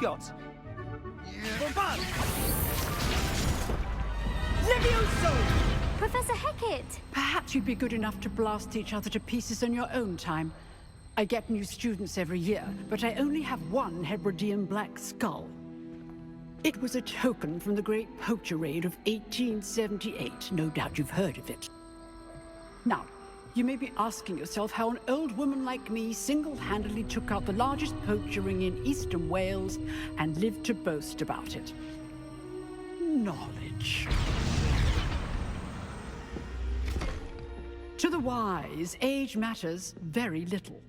Levioso! Levioso! Professor Hecat! Perhaps you'd be good enough to blast each other to pieces in your own time. I get new students every year, but I only have one Hebridean black skull. It was a token from the Great Poacher Raid of 1878. No doubt you've heard of it. Now, you may be asking yourself how an old woman like me single-handedly took out the largest poacher ring in eastern Wales and lived to boast about it. Knowledge. To the wise, age matters very little.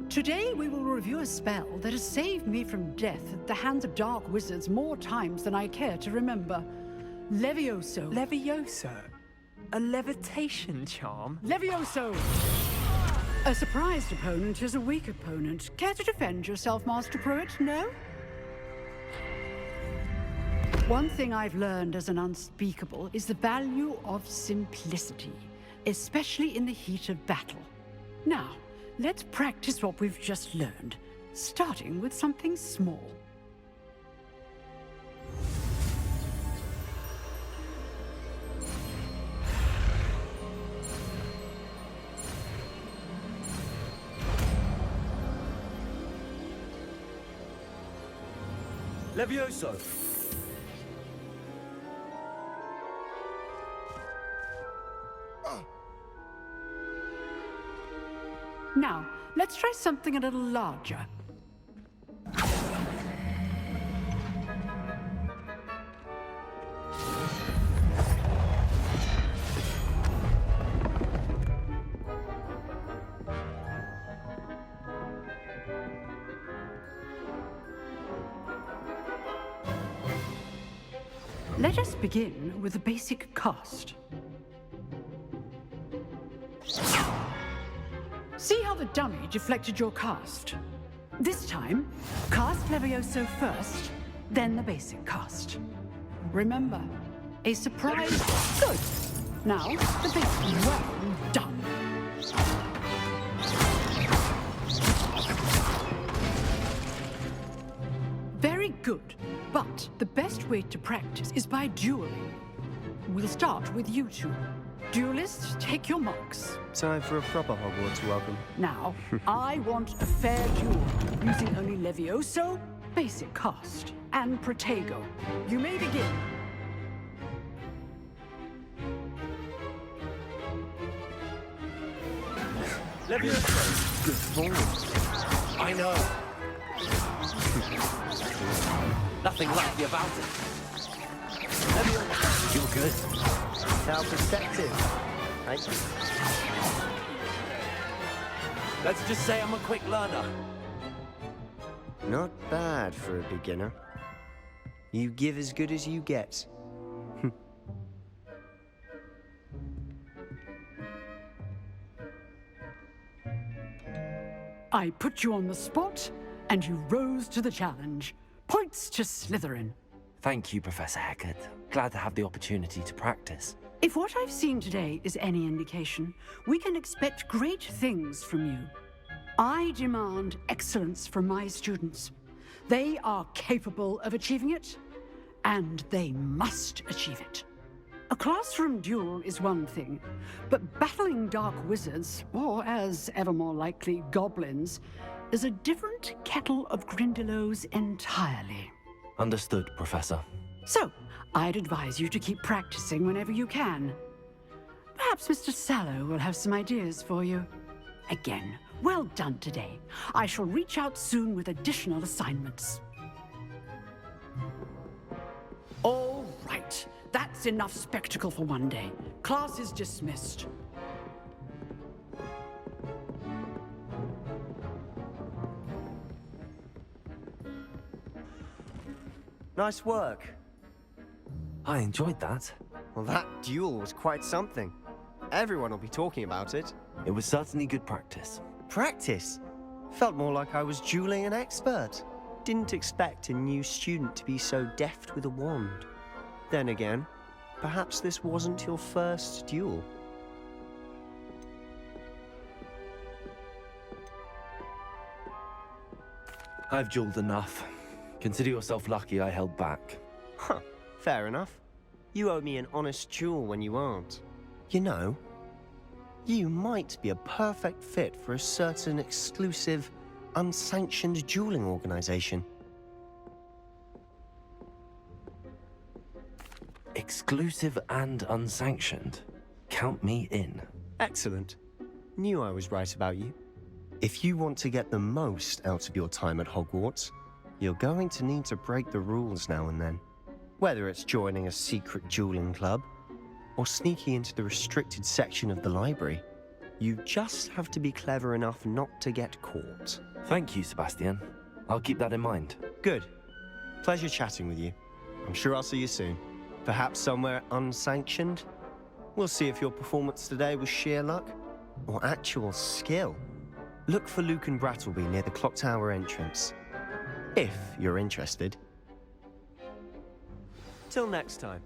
Today we will review a spell that has saved me from death at the hands of dark wizards more times than I care to remember. Levioso. Levioso? A levitation charm? Levioso! A surprised opponent is a weak opponent. Care to defend yourself, Master Pruitt? No? One thing I've learned as an unspeakable is the value of simplicity, especially in the heat of battle. Now, let's practice what we've just learned, starting with something small. Levioso! Now, let's try something a little larger. Let us begin with the basic cast. See how the dummy deflected your cast? This time, cast Levioso first, then the basic cast. Remember, a surprise. Good. Now, the basic. Well done. Very good. But the best way to practice is by dueling. We'll start with you two. Duelists, take your marks. Time for a proper Hogwarts welcome. Now, I want a fair duel, using only Levioso, basic cast, and Protego. You may begin. Levioso! Good form. I know. Nothing lucky about it. Levioso! You're good. How perceptive. Thank you. Let's just say I'm a quick learner. Not bad for a beginner. You give as good as you get. I put you on the spot, and you rose to the challenge. Points to Slytherin. Thank you, Professor Hecat. Glad to have the opportunity to practice. If what I've seen today is any indication, we can expect great things from you. I demand excellence from my students. They are capable of achieving it, and they must achieve it. A classroom duel is one thing, but battling dark wizards, or as ever more likely, goblins, is a different kettle of Grindylows entirely. Understood, Professor. So, I'd advise you to keep practicing whenever you can. Perhaps Mr. Sallow will have some ideas for you. Again, well done today. I shall reach out soon with additional assignments. All right. That's enough spectacle for one day. Class is dismissed. Nice work. I enjoyed that. Well, that duel was quite something. Everyone will be talking about it. It was certainly good practice. Practice? Felt more like I was dueling an expert. Didn't expect a new student to be so deft with a wand. Then again, perhaps this wasn't your first duel. I've dueled enough. Consider yourself lucky I held back. Huh, fair enough. You owe me an honest duel when you aren't. You know, you might be a perfect fit for a certain exclusive, unsanctioned dueling organization. Exclusive and unsanctioned. Count me in. Excellent. Knew I was right about you. If you want to get the most out of your time at Hogwarts, you're going to need to break the rules now and then. Whether it's joining a secret dueling club, or sneaking into the restricted section of the library, you just have to be clever enough not to get caught. Thank you, Sebastian. I'll keep that in mind. Good. Pleasure chatting with you. I'm sure I'll see you soon. Perhaps somewhere unsanctioned? We'll see if your performance today was sheer luck or actual skill. Look for Luke and Brattleby near the clock tower entrance, if you're interested. Till next time.